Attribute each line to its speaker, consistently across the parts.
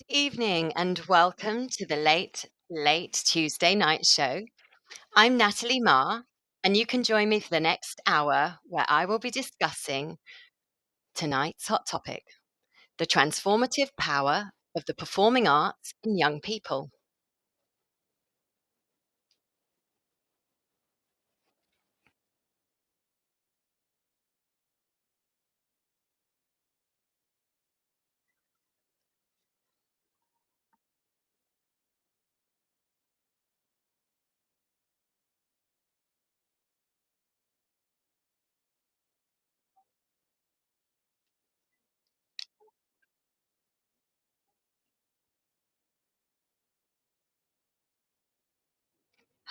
Speaker 1: Evening and welcome to the late Tuesday night show. I'm Natalie Marr, and you can join me for the next hour where I will be discussing tonight's hot topic, the transformative power of the performing arts in young people.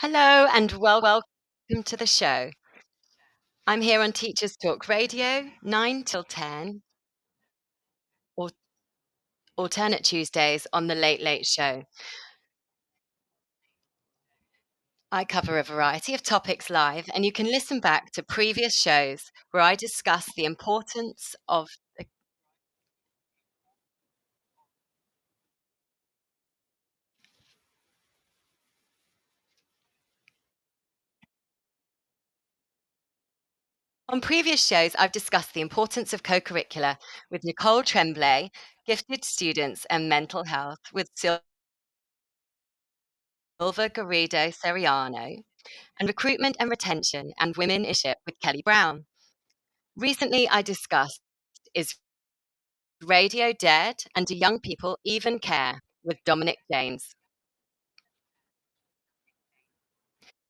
Speaker 1: Hello and welcome to the show. I'm here on Teachers Talk Radio, 9 till 10, or alternate Tuesdays on the Late Show. I cover a variety of topics live, and you can listen back to previous shows where I discuss the importance of. On previous shows, I've discussed the importance of co curricular with Nicole Tremblay, gifted students and mental health with Silva Garrido Seriano, and recruitment and retention and women leadership with Kelly Brown. Recently, I discussed Is Radio Dead and Do Young People Even Care with Dominic James.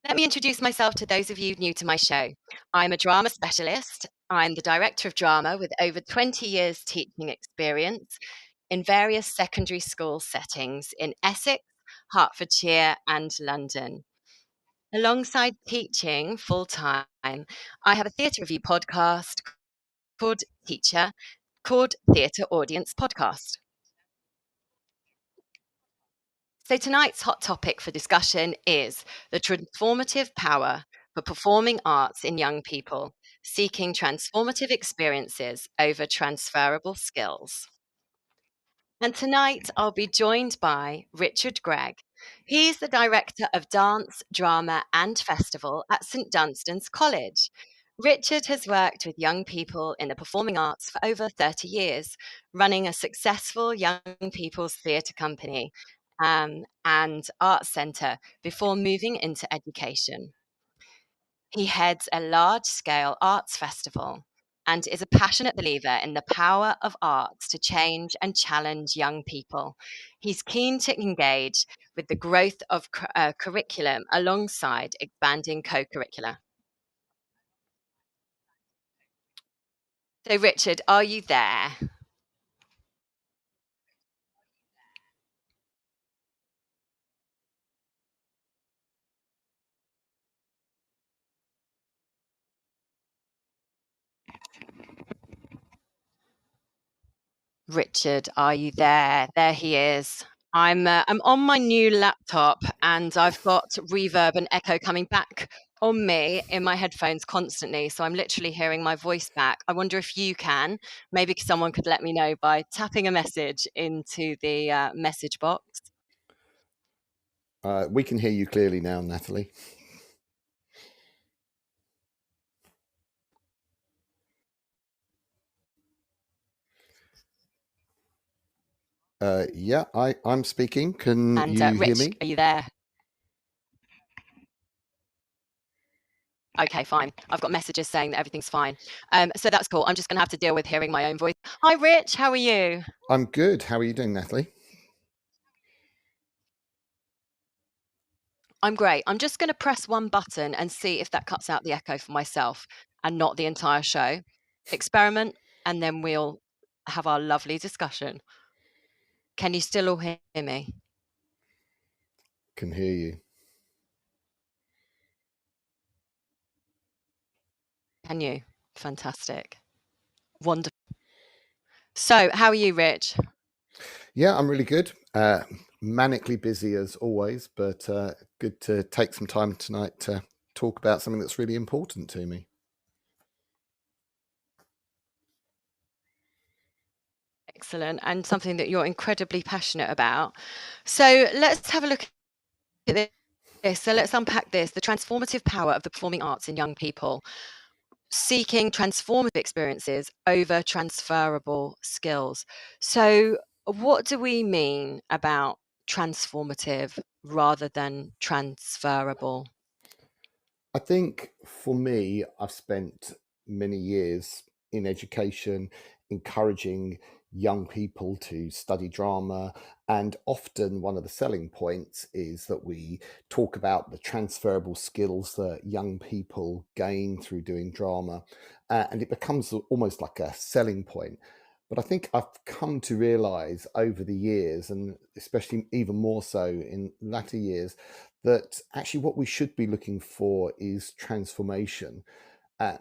Speaker 1: Let me introduce myself to those of you new to my show. I'm a drama specialist. I'm the director of drama with over 20 years teaching experience in various secondary school settings in Essex, Hertfordshire, and London. Alongside teaching full time, I have a theatre review podcast called Theatre Audience Podcast. So tonight's hot topic for discussion is the transformative power for performing arts in young people, seeking transformative experiences over transferable skills. And tonight I'll be joined by Richard Gregg. He's the director of dance, drama, and festival at St Dunstan's College. Richard has worked with young people in the performing arts for over 30 years, running a successful young people's theatre company and arts centre before moving into education. He heads a large scale arts festival and is a passionate believer in the power of arts to change and challenge young people. He's keen to engage with the growth of curriculum alongside expanding co curricular. So, Richard, are you there? Richard, are you there? There he is. I'm on my new laptop and I've got reverb and echo coming back on me in my headphones constantly. So I'm literally hearing my voice back. I wonder if you can. Maybe someone could let me know by tapping a message into the message box.
Speaker 2: We can hear you clearly now, Natalie. Yeah, I'm speaking. Can
Speaker 1: And
Speaker 2: you
Speaker 1: Rich,
Speaker 2: hear me?
Speaker 1: are you there? Okay, fine. I've got messages saying that everything's fine. So that's cool. I'm just going to have to deal with hearing my own voice. Hi, Rich. How are you?
Speaker 2: I'm good. How are you doing, Natalie?
Speaker 1: I'm great. I'm just going to press one button and see if that cuts out the echo for myself and not the entire show. Experiment, and then we'll have our lovely discussion. Can you still all hear me?
Speaker 2: Can hear you.
Speaker 1: Can you? Fantastic. Wonderful. So, how are you, Rich?
Speaker 2: Yeah, I'm really good. Manically busy as always, but good to take some time tonight to talk about something that's really important to me.
Speaker 1: Excellent, and something that you're incredibly passionate about. So let's have a look at this. So let's unpack this, the transformative power of the performing arts in young people, seeking transformative experiences over transferable skills. So, what do we mean about transformative rather than transferable?
Speaker 2: I think for me, I've spent many years in education encouraging young people to study drama. And often one of the selling points is that we talk about the transferable skills that young people gain through doing drama. And it becomes almost like a selling point. But I think I've come to realize over the years, and especially even more so in latter years, that actually what we should be looking for is transformation. Uh,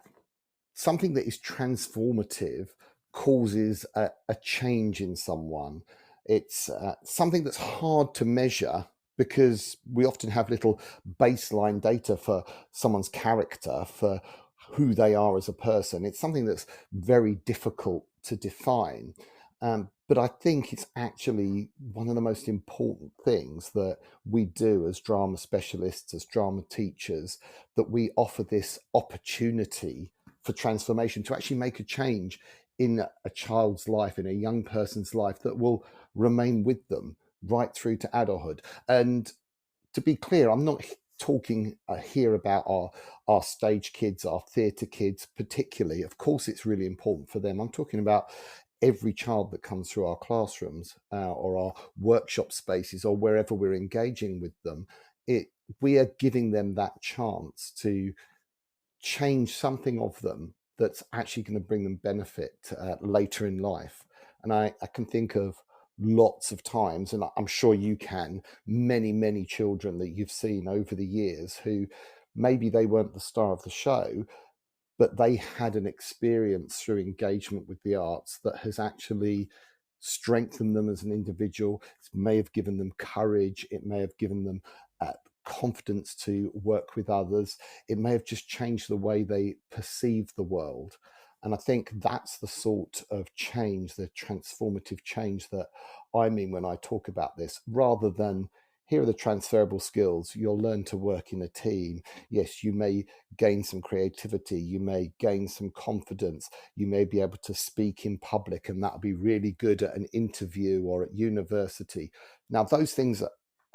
Speaker 2: Something that is transformative causes a change in someone. It's something that's hard to measure because we often have little baseline data for someone's character, for who they are as a person. It's something that's very difficult to define. But I think it's actually one of the most important things that we do as drama specialists, as drama teachers, that we offer this opportunity for transformation, to actually make a change in a child's life, in a young person's life, that will remain with them right through to adulthood. And to be clear, I'm not talking here about our stage kids, our theatre kids particularly. Of course, it's really important for them. I'm talking about every child that comes through our classrooms or our workshop spaces or wherever we're engaging with them. We are giving them that chance to change something of them that's actually going to bring them benefit later in life. And I can think of lots of times, and I'm sure you can, many children that you've seen over the years who maybe they weren't the star of the show, but they had an experience through engagement with the arts that has actually strengthened them as an individual. It may have given them courage. It may have given them confidence to work with others. It may have just changed the way they perceive the world. And I think that's the sort of change, the transformative change that I mean when I talk about this, rather than here are the transferable skills. You'll learn to work in a team. Yes, you may gain some creativity. You may gain some confidence. You may be able to speak in public, and that'll be really good at an interview or at university. Now, those things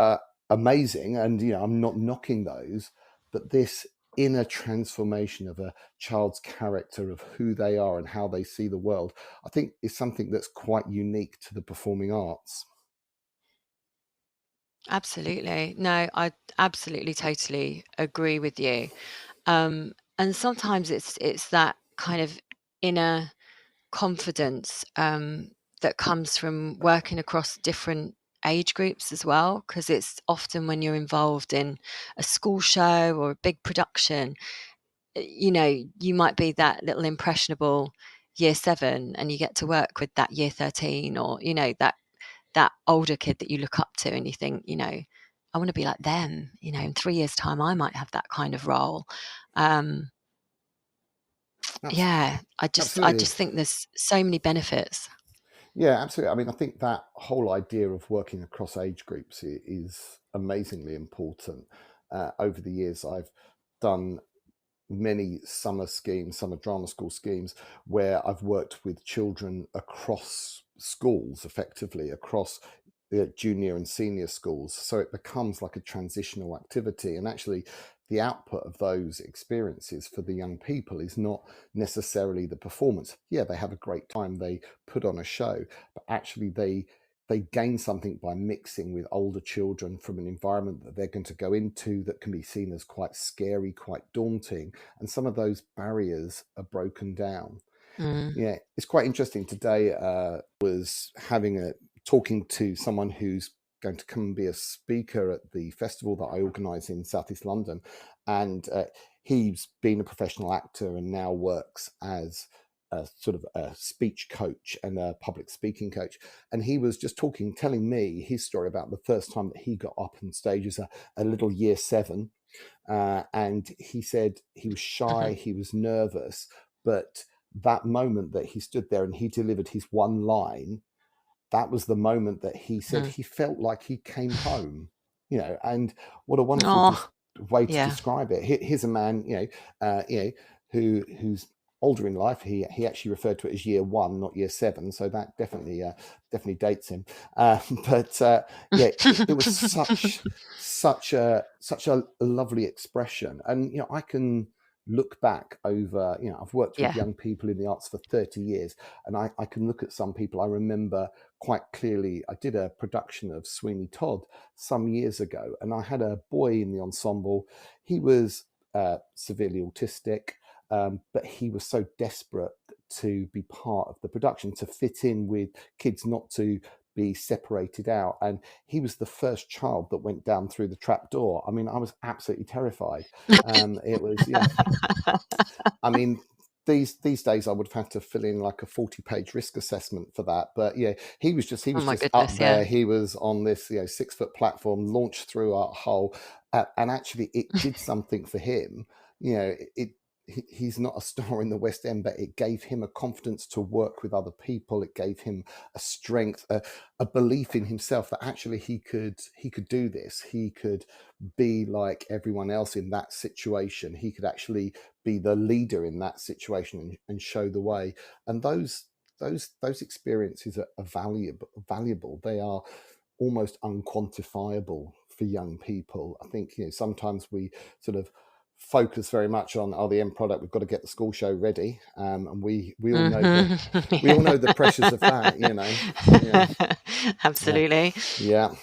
Speaker 2: are amazing, and I'm not knocking those, but this inner transformation of a child's character, of who they are and how they see the world, I think is something that's quite unique to the performing arts.
Speaker 1: Absolutely. No, I absolutely totally agree with you. And sometimes it's that kind of inner confidence that comes from working across different age groups as well, because it's often when you're involved in a school show or a big production, you might be that little impressionable year 7 and you get to work with that year 13, or that older kid that you look up to and you think, I want to be like them, in 3 years time I might have that kind of role. um
Speaker 2: Abs-
Speaker 1: yeah, I
Speaker 2: Absolutely.
Speaker 1: just think there's so many benefits.
Speaker 2: Yeah, absolutely. I mean, I think that whole idea of working across age groups is amazingly important. Over the years, I've done many summer schemes, summer drama school schemes, where I've worked with children across schools, effectively across the junior and senior schools. So it becomes like a transitional activity. And actually, the output of those experiences for the young people is not necessarily the performance. Yeah, they have a great time, they put on a show, but actually they gain something by mixing with older children from an environment that they're going to go into that can be seen as quite scary, quite daunting, and some of those barriers are broken down.
Speaker 1: Mm.
Speaker 2: Yeah, it's quite interesting. Today was having a talking to someone who's going to come and be a speaker at the festival that I organise in Southeast London, and he's been a professional actor and now works as a sort of a speech coach and a public speaking coach. And he was just telling me his story about the first time that he got up on stage as a little year 7. And he said he was shy, he was nervous, but that moment that he stood there and he delivered his one line, that was the moment that he said
Speaker 1: Mm.
Speaker 2: he felt like he came home, and what a wonderful
Speaker 1: Oh,
Speaker 2: way to
Speaker 1: yeah.
Speaker 2: describe it. Here's a man, who's older in life. He actually referred to it as year one, not year seven, so that definitely dates him. But yeah, it was such a lovely expression, and I can look back over, I've worked with
Speaker 1: Yeah.
Speaker 2: young people in the arts for 30 years, and I can look at some people I remember quite clearly. I did a production of Sweeney Todd some years ago, and I had a boy in the ensemble. He was severely autistic, but he was so desperate to be part of the production, to fit in with kids, not to be separated out. And he was the first child that went down through the trap door. I mean, I was absolutely terrified. It was, I mean, these days I would have had to fill in like a 40-page risk assessment for that. But yeah, he
Speaker 1: Oh
Speaker 2: was
Speaker 1: my
Speaker 2: just up
Speaker 1: goodness,
Speaker 2: there.
Speaker 1: yeah.
Speaker 2: He was on this 6-foot platform, launched through a hole, and actually it did something for him. He's not a star in the West End, but it gave him a confidence to work with other people. It gave him a strength, a belief in himself that actually he could do this. He could be like everyone else in that situation. He could actually be the leader in that situation, and show the way. And those experiences are valuable. They are almost unquantifiable for young people. I think sometimes we sort of focus very much on, the end product. We've got to get the school show ready, and we all know
Speaker 1: Hmm.
Speaker 2: the pressures of that. Yeah, uh,
Speaker 1: Absolutely.
Speaker 2: yeah.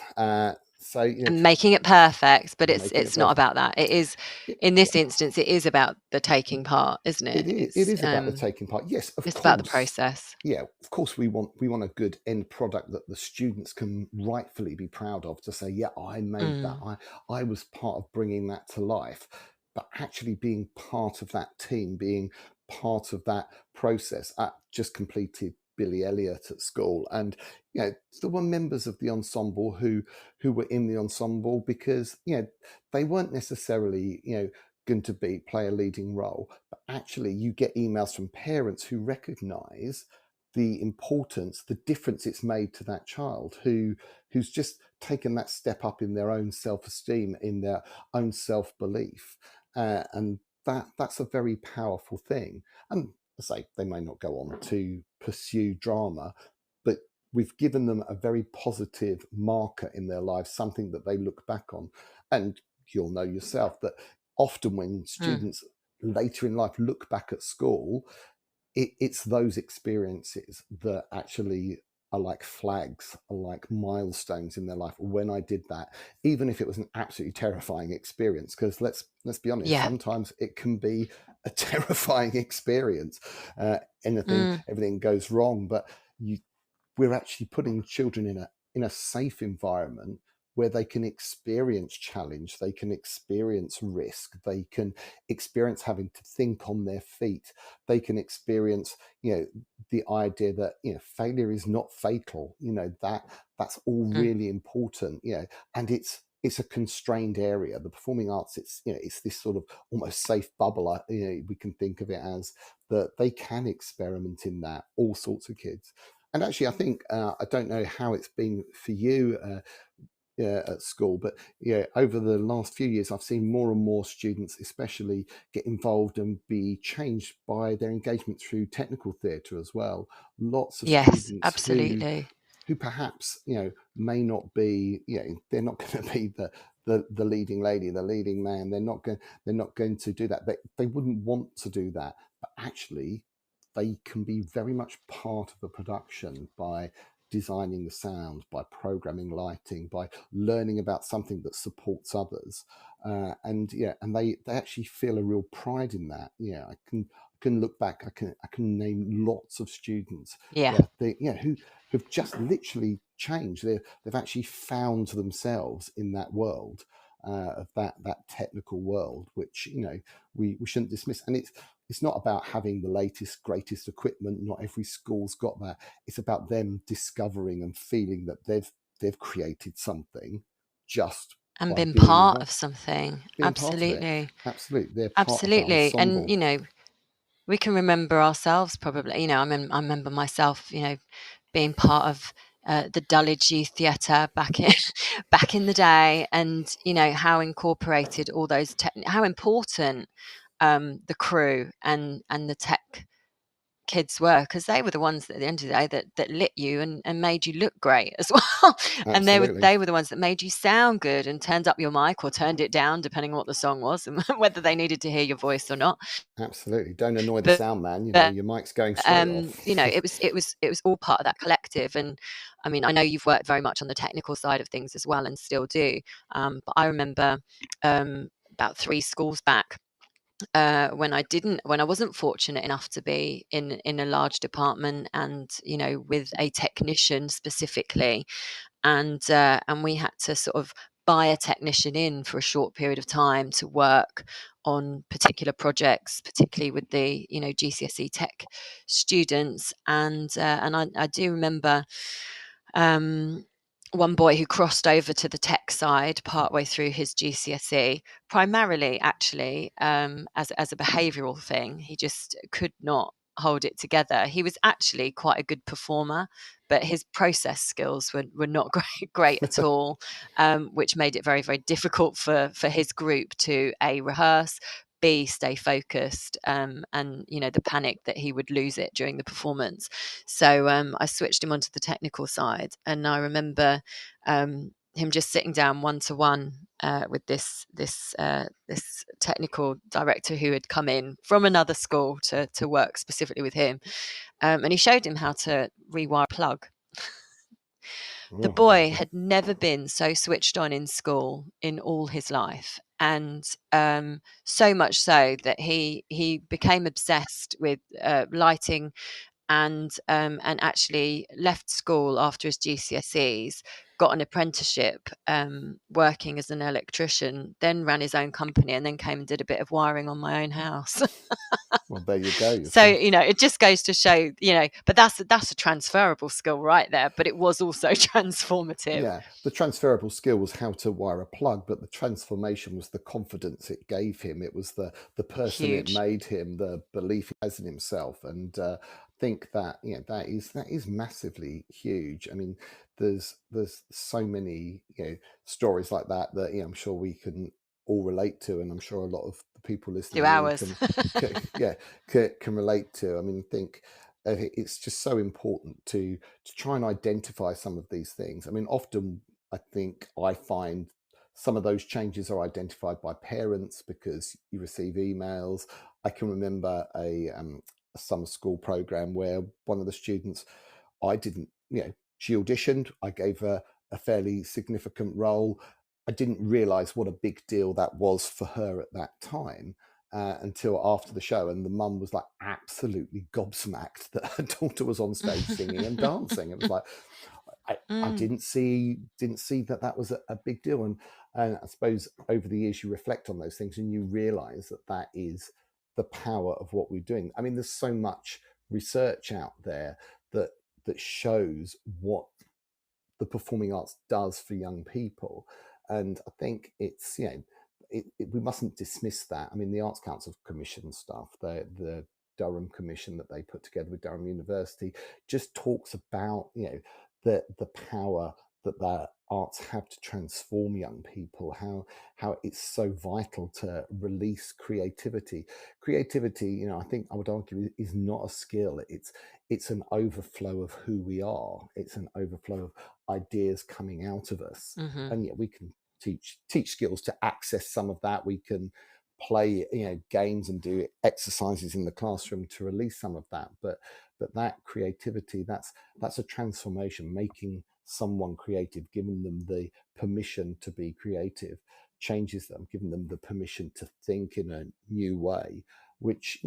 Speaker 2: So
Speaker 1: And making it perfect, but it's
Speaker 2: making it
Speaker 1: it's not
Speaker 2: perfect.
Speaker 1: about that. It is,
Speaker 2: It,
Speaker 1: in this instance, it is about the taking part, isn't it?
Speaker 2: it is about the taking part. Yes, of
Speaker 1: It's about the
Speaker 2: course.
Speaker 1: process.
Speaker 2: Yeah, of course we want a good end product that the students can rightfully be proud of, to say, yeah, I made that.
Speaker 1: Mm,
Speaker 2: I was part of bringing that to life. But actually being part of that team, being part of that process. I just completed Billy Elliot at school, and there were members of the ensemble who were in the ensemble because they weren't necessarily going to be play a leading role, but actually you get emails from parents who recognize the importance, the difference it's made to that child who's just taken that step up in their own self-esteem, in their own self-belief, and that's a very powerful thing. And I say they may not go on to pursue drama, but we've given them a very positive marker in their lives, something that they look back on. And you'll know yourself that often when
Speaker 1: mm,
Speaker 2: students later in life look back at school, it's those experiences that actually are like flags, are like milestones in their life. When I did that, even if it was an absolutely terrifying experience, because let's be honest,
Speaker 1: yeah.
Speaker 2: sometimes it can be a terrifying experience.
Speaker 1: Mm,
Speaker 2: Everything goes wrong, but you we're actually putting children in a safe environment where they can experience challenge, they can experience risk, they can experience having to think on their feet, they can experience the idea that failure is not fatal. That's all
Speaker 1: mm,
Speaker 2: really important. And it's a constrained area. The performing arts, it's this sort of almost safe bubble. We can think of it as that they can experiment in that, all sorts of kids. And actually, I think I don't know how it's been for you at school, but over the last few years, I've seen more and more students, especially, get involved and be changed by their engagement through technical theatre as well. Lots of
Speaker 1: yes,
Speaker 2: students
Speaker 1: absolutely.
Speaker 2: who perhaps may not be, they're not going to be the leading lady, the leading man. They're not going to do that. They wouldn't want to do that, but actually they can be very much part of a production by designing the sound, by programming lighting, by learning about something that supports others. And they actually feel a real pride in that. I can look back. I can name lots of students.
Speaker 1: Yeah.
Speaker 2: Who've just literally changed. They've actually found themselves in that world, of that technical world, which we shouldn't dismiss. And it's not about having the latest greatest equipment. Not every school's got that. It's about them discovering and feeling that they've created something just
Speaker 1: And
Speaker 2: by
Speaker 1: been
Speaker 2: being
Speaker 1: part of
Speaker 2: involved,
Speaker 1: something.
Speaker 2: being part of it.
Speaker 1: Absolutely.
Speaker 2: Absolutely, they're part of that
Speaker 1: Absolutely. And,
Speaker 2: ensemble.
Speaker 1: we can remember ourselves probably. I remember myself, being part of the Dulwich Youth Theatre back in back in the day, and how incorporated all those how important the crew and the tech kids were, because they were the ones that at the end of the day that lit you and made you look great as well. And they were
Speaker 2: Absolutely.
Speaker 1: they were the ones that made you sound good and turned up your mic or turned it down depending on what the song was and whether they needed to hear your voice or not.
Speaker 2: Absolutely. Don't annoy the
Speaker 1: But
Speaker 2: sound man. Your mic's going straight off.
Speaker 1: it was all part of that collective. And I mean, I know you've worked very much on the technical side of things as well and still do. But I remember about 3 schools back, when I wasn't fortunate enough to be in a large department and with a technician specifically, and we had to sort of buy a technician in for a short period of time to work on particular projects, particularly with the GCSE tech students. And I do remember um, one boy who crossed over to the tech side partway through his GCSE, primarily actually as a behavioural thing. He just could not hold it together. He was actually quite a good performer, but his process skills were not great at all, which made it very, very difficult for his group to A, rehearse, B, stay focused, and the panic that he would lose it during the performance. So I switched him onto the technical side, and I remember him just sitting down one to one with this technical director who had come in from another school to work specifically with him, and he showed him how to rewire a plug. The
Speaker 2: Oh,
Speaker 1: boy
Speaker 2: amazing.
Speaker 1: had never been so switched on in school in all his life, and so much so that he became obsessed with lighting, and actually left school after his GCSEs, got an apprenticeship working as an electrician, then ran his own company, and then came and did a bit of wiring on my own house.
Speaker 2: Well, there you go.
Speaker 1: So it just goes to show, but that's a transferable skill right there. But it was also transformative.
Speaker 2: Yeah, the transferable skill was how to wire a plug, but the transformation was the confidence it gave him. It was the person it
Speaker 1: Huge.
Speaker 2: made him, the belief he has in himself, and think that that is massively huge. I mean, there's so many stories like that I'm sure we can all relate to, and I'm sure a lot of the people
Speaker 1: 2 hours.
Speaker 2: listening in can relate to. I mean, think it's just so important to try and identify some of these things. I mean, often I find some of those changes are identified by parents because you receive emails. I can remember a summer school program where one of the students, I didn't, she auditioned, I gave her a fairly significant role. I didn't realize what a big deal that was for her at that time. Until after the show, and the mum was like absolutely gobsmacked that her daughter was on stage singing and dancing. It was like I
Speaker 1: Mm,
Speaker 2: didn't see that was a big deal, and I suppose over the years you reflect on those things and you realise that is the power of what we're doing. I mean, there's so much research out there that shows what the performing arts does for young people. And I think it's, we mustn't dismiss that. I mean, the Arts Council commission stuff, the Durham commission that they put together with Durham University, just talks about, the power that the arts have to transform young people, how it's so vital to release creativity. I think I would argue is not a skill. It's an overflow of who we are. It's an overflow of ideas coming out of us.
Speaker 1: hmm
Speaker 2: And we can teach skills to access some of that. We can play games and do exercises in the classroom to release some of that. But that creativity, that's a transformation, making someone creative, giving them the permission to be creative, changes them, giving them the permission to think in a new way, which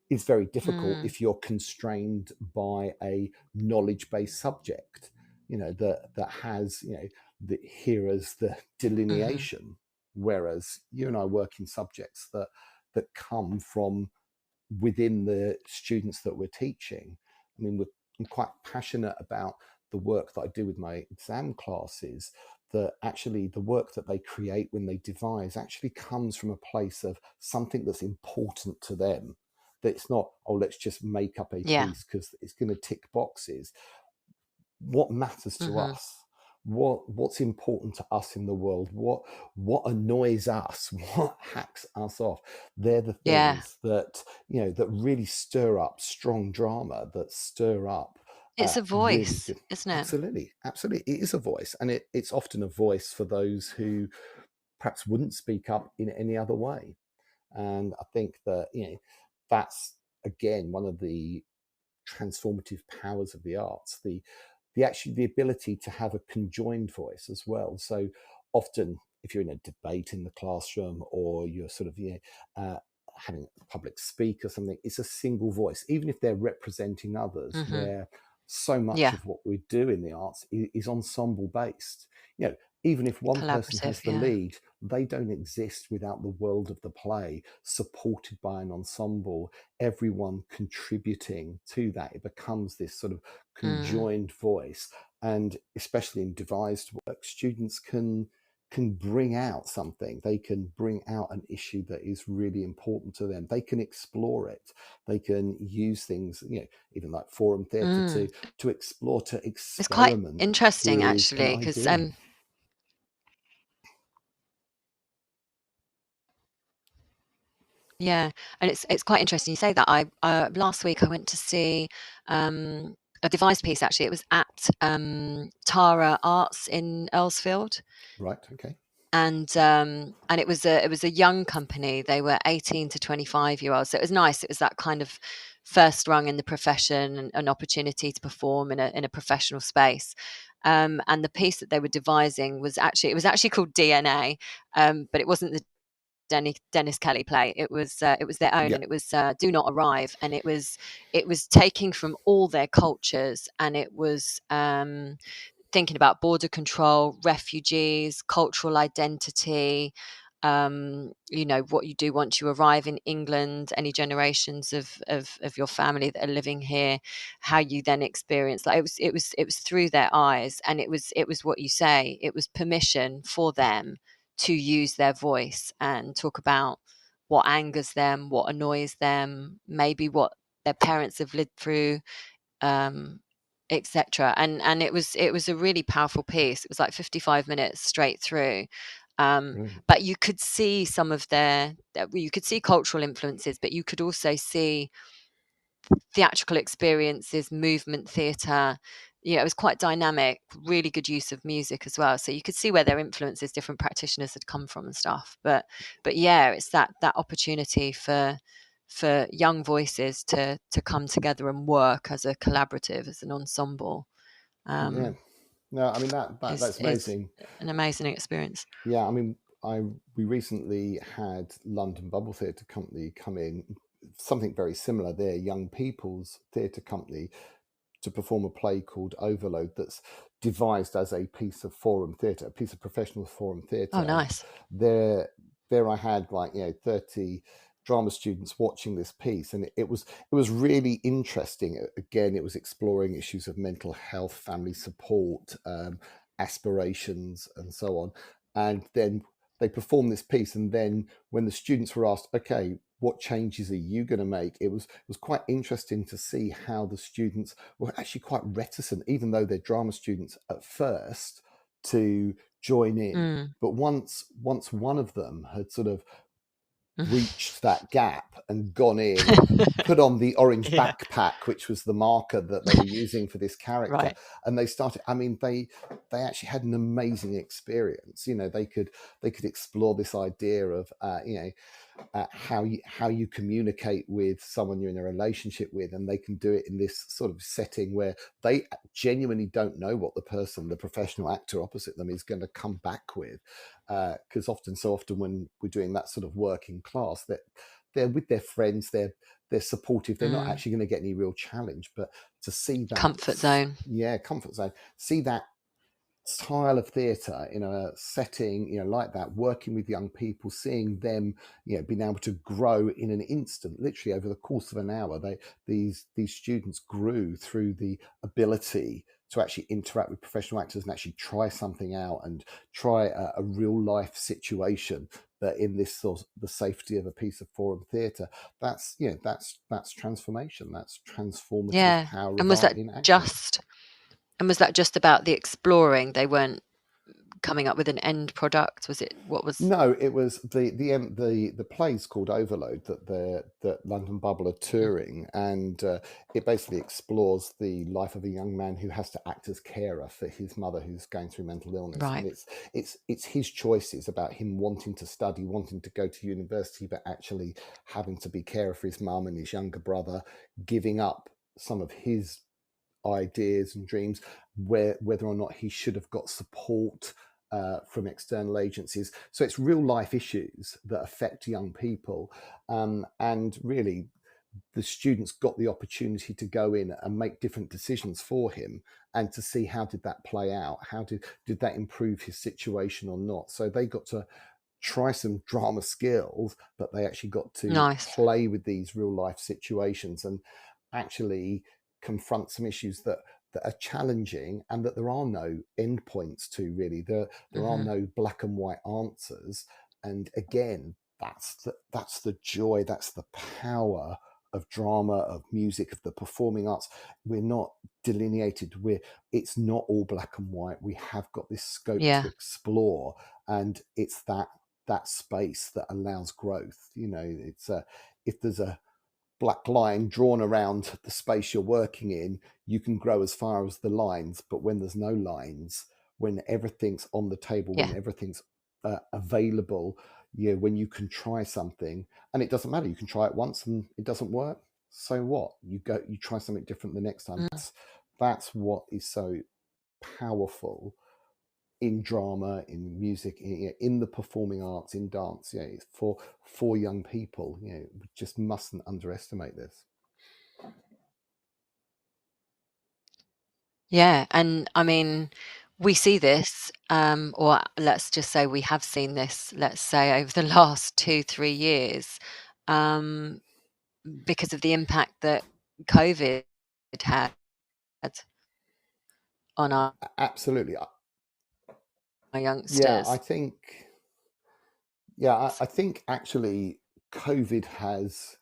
Speaker 2: is very difficult
Speaker 1: mm,
Speaker 2: if you're constrained by a knowledge-based subject, that has, the here as the
Speaker 1: hmm
Speaker 2: delineation, whereas you and I work in subjects that come from within the students that we're teaching. I mean, I'm quite passionate about the work that I do with my exam classes, that actually the work that they create when they devise actually comes from a place of something that's important to them. That it's not, oh, let's just make up a
Speaker 1: yeah.
Speaker 2: piece because it's going to tick boxes. what matters to
Speaker 1: Hmm.
Speaker 2: us, what's important to us in the world, what annoys us, what hacks us off. They're the
Speaker 1: Yeah.
Speaker 2: things that, that really stir up strong drama, that stir up
Speaker 1: It's a
Speaker 2: really
Speaker 1: voice,
Speaker 2: good.
Speaker 1: isn't it?
Speaker 2: Absolutely, absolutely, it is a voice, and it's often a voice for those who perhaps wouldn't speak up in any other way. And I think that, that's again one of the transformative powers of the arts, the actually the ability to have a conjoined voice as well. So often, if you're in a debate in the classroom, or you're sort of having a public speak or something, it's a single voice, even if they're representing others.
Speaker 1: Hmm.
Speaker 2: Where so much
Speaker 1: Yeah.
Speaker 2: of what we do in the arts is ensemble based. You know, even if one person has
Speaker 1: Collaborative.
Speaker 2: the
Speaker 1: Yeah.
Speaker 2: lead, they don't exist without the world of the play, supported by an ensemble, everyone contributing to that. It becomes this sort of
Speaker 1: Mm.
Speaker 2: conjoined voice. And especially in devised work, students can bring out something. They can bring out an issue that is really important to them. They can explore it. They can use things, even like forum theatre,
Speaker 1: Mm.
Speaker 2: to explore, to
Speaker 1: It's quite
Speaker 2: experiment
Speaker 1: interesting
Speaker 2: with an
Speaker 1: actually, because
Speaker 2: idea.
Speaker 1: yeah, and it's quite interesting you say that. I last week I went to see a devised piece. Actually, it was at Tara Arts in Earlsfield,
Speaker 2: Right. Okay.
Speaker 1: and it was a young company. They were 18 to 25-year-olds, so it was nice. It was that kind of first rung in the profession, and an opportunity to perform in a professional space. And the piece that they were devising was actually called DNA, but it wasn't the Dennis Kelly play. It was their own,
Speaker 2: Yeah.
Speaker 1: and it was Do Not Arrive, and it was taking from all their cultures, and it was thinking about border control, refugees, cultural identity. What you do once you arrive in England, any generations of your family that are living here, how you then experience. Like it was through their eyes, and it was what you say. It was permission for them to use their voice and talk about what angers them, what annoys them, maybe what their parents have lived through, um, etc. And it was a really powerful piece. It was like 55 minutes straight through.
Speaker 2: Brilliant.
Speaker 1: But you could see some of you could see cultural influences, but you could also see theatrical experiences, movement theatre. It was quite dynamic, really good use of music as well. So you could see where their influences, different practitioners had come from and stuff. But yeah, it's that opportunity for young voices to come together and work as a collaborative, as an ensemble,
Speaker 2: Yeah. No, I mean that's
Speaker 1: is
Speaker 2: amazing.
Speaker 1: an amazing experience.
Speaker 2: Yeah, I mean, I we recently had London Bubble Theatre Company come in, something very similar. They're young people's theatre company, to perform a play called Overload, that's devised as a piece of forum theatre, a piece of professional forum
Speaker 1: Oh,
Speaker 2: theatre. And
Speaker 1: nice.
Speaker 2: there, there I had, like, 30 drama students watching this piece, and it was really interesting. Again, it was exploring issues of mental health, family support, aspirations, and so on. And then they performed this piece, and then when the students were asked, okay, what changes are you going to make, it was quite interesting to see how the students were actually quite reticent, even though they're drama students at first, to join in.
Speaker 1: Mm.
Speaker 2: But once one of them had sort of breached that gap and gone in and put on the orange
Speaker 1: Yeah.
Speaker 2: backpack, which was the marker that they were using for this character,
Speaker 1: Right.
Speaker 2: and they started, I mean, they actually had an amazing experience. They could explore this idea of how you communicate with someone you're in a relationship with, and they can do it in this sort of setting where they genuinely don't know what the professional actor opposite them, is going to come back with. Because so often when we're doing that sort of work in class, that they're with their friends, they're supportive, they're not
Speaker 1: Mm.
Speaker 2: actually going to get any real challenge. But to see that,
Speaker 1: Comfort zone.
Speaker 2: yeah, comfort zone, see that style of theatre in a setting, like that, working with young people, seeing them, being able to grow in an instant, literally over the course of an hour. These students grew through the ability to actually interact with professional actors and actually try something out, and try a real life situation, that in this sort of the safety of a piece of forum theatre. That's transformation. That's transformative
Speaker 1: Yeah.
Speaker 2: power
Speaker 1: And
Speaker 2: of
Speaker 1: was
Speaker 2: art
Speaker 1: that
Speaker 2: in action.
Speaker 1: just And was that just about the exploring? They weren't coming up with an end product? Was it what was
Speaker 2: No, it was the play's called Overload that London Bubble are
Speaker 1: mm,
Speaker 2: touring, and it basically explores the life of a young man who has to act as carer for his mother who's going through mental illness, and
Speaker 1: right.
Speaker 2: it's his choices about him wanting to study, wanting to go to university, but actually having to be carer for his mum and his younger brother, giving up some of his ideas and dreams, whether or not he should have got support from external agencies. So it's real life issues that affect young people. And really, the students got the opportunity to go in and make different decisions for him and to see how did that play out? How did that improve his situation or not? So they got to try some drama skills, but they actually got to
Speaker 1: Nice.
Speaker 2: play with these real life situations and actually confront some issues that are challenging and that there are no endpoints to really. There are
Speaker 1: Mhm.
Speaker 2: no black and white answers. And again, that's the joy, that's the power of drama, of music, of the performing arts. We're not delineated. It's not all black and white. We have got this scope to
Speaker 1: Yeah.
Speaker 2: explore, and it's that space that allows growth. It's if there's a black line drawn around the space you're working in, you can grow as far as the lines. But when there's no lines, when everything's on the table, when
Speaker 1: Yeah.
Speaker 2: everything's available, when you can try something, and it doesn't matter, you can try it once and it doesn't work. So what? You try something different the next time.
Speaker 1: Mm.
Speaker 2: That's what is so powerful in drama, in music, in the performing arts, in dance. For young people. We just mustn't underestimate this.
Speaker 1: Yeah, and I mean, we see this, or let's just say we have seen this, let's say over the last 2, 3 years, um, because of the impact that COVID had on our
Speaker 2: Absolutely. Yeah, I
Speaker 1: youngsters.
Speaker 2: think. Yeah, I think actually COVID has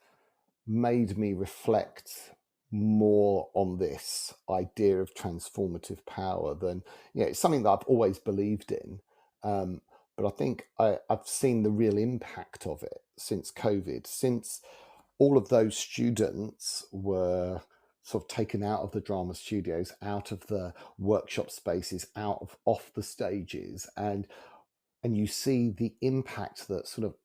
Speaker 2: made me reflect more on this idea of transformative power than, it's something that I've always believed in. Um, but I think I've seen the real impact of it since COVID, since all of those students were sort of taken out of the drama studios, out of the workshop spaces, out of off the stages, and you see the impact that sort of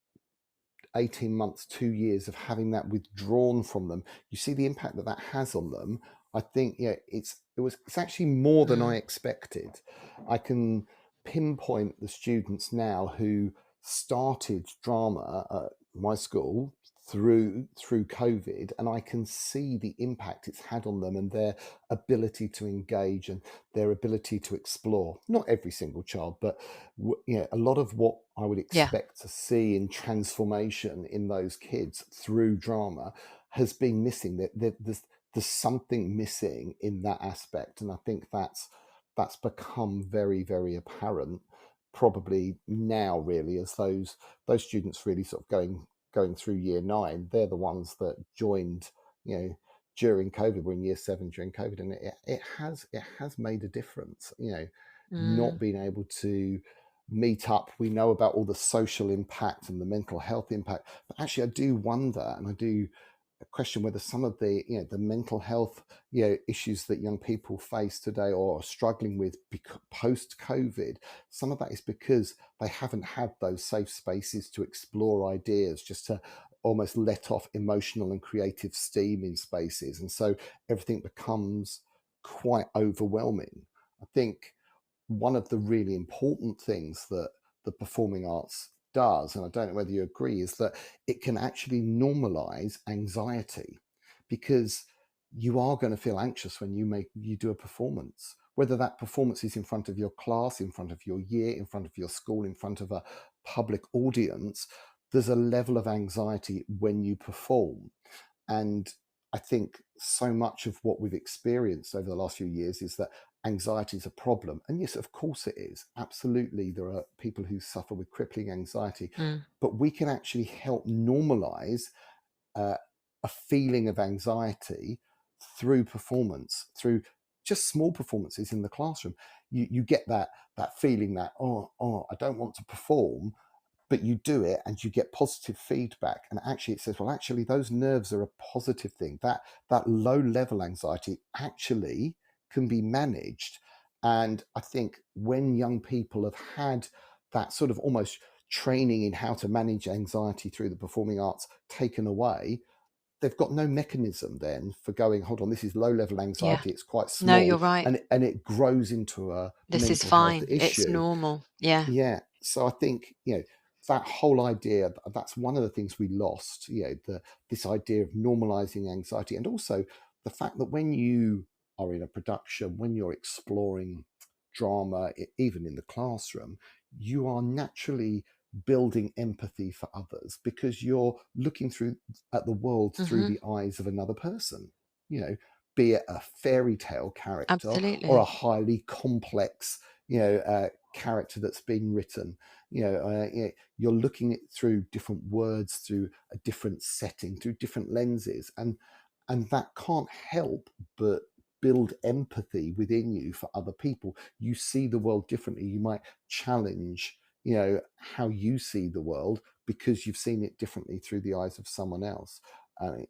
Speaker 2: 18 months, 2 years of having that withdrawn from them, you see the impact that that has on them. I think, it's actually more than I
Speaker 1: Mm,
Speaker 2: expected. I can pinpoint the students now who started drama at my school through COVID, and I can see the impact it's had on them and their ability to engage and their ability to explore. Not every single child, but a lot of what I would
Speaker 1: yeah,
Speaker 2: expect to see in transformation in those kids through drama has been missing. There's something missing in that aspect, and I think that's become very, very apparent probably now, really, as those students really sort of going through year 9. They're the ones that joined, you know during COVID. We're in year 7 during COVID, and it has made a difference. Not
Speaker 1: mm,
Speaker 2: being able to meet up. We know about all the social impact and the mental health impact, but actually, I do wonder, and I do question whether some of the mental health issues that young people face today or are struggling with post COVID, some of that is because they haven't had those safe spaces to explore ideas, just to almost let off emotional and creative steam in spaces, and so everything becomes quite overwhelming. I think one of the really important things that the performing arts does, and I don't know whether you agree, is that it can actually normalize anxiety, because you are going to feel anxious when you do a performance, whether that performance is in front of your class, in front of your year, in front of your school, in front of a public audience. There's a level of anxiety when you perform, and I think so much of what we've experienced over the last few years is that anxiety is a problem. And yes, of course it is. Absolutely, there are people who suffer with crippling anxiety,
Speaker 1: mm,
Speaker 2: but we can actually help normalize uh, a feeling of anxiety through performance, through just small performances in the classroom, you get that feeling that, oh, I don't want to perform, but you do it and you get positive feedback, and actually it says, well, actually those nerves are a positive thing. That low level anxiety actually can be managed. And I think when young people have had that sort of almost training in how to manage anxiety through the performing arts taken away, they've got no mechanism then for going, hold on, this is low level
Speaker 1: Yeah.
Speaker 2: anxiety, it's quite
Speaker 1: No, you're
Speaker 2: small,
Speaker 1: right.
Speaker 2: and it grows into a
Speaker 1: This is
Speaker 2: mental health
Speaker 1: fine. It's
Speaker 2: issue.
Speaker 1: normal. Yeah.
Speaker 2: Yeah. So I think, that whole idea, that's one of the things we lost, this idea of normalizing anxiety. And also the fact that when you are in a production, when you're exploring drama, even in the classroom, you are naturally building empathy for others because you're looking through at the world through
Speaker 1: Hmm.
Speaker 2: the eyes of another person, you know, be it a fairy tale character or a
Speaker 1: Absolutely.
Speaker 2: highly complex, character that's been written. You're looking at through different words, through a different setting, through different lenses, and that can't help but build empathy within you for other people. You see the world differently. You might challenge, how you see the world because you've seen it differently through the eyes of someone else.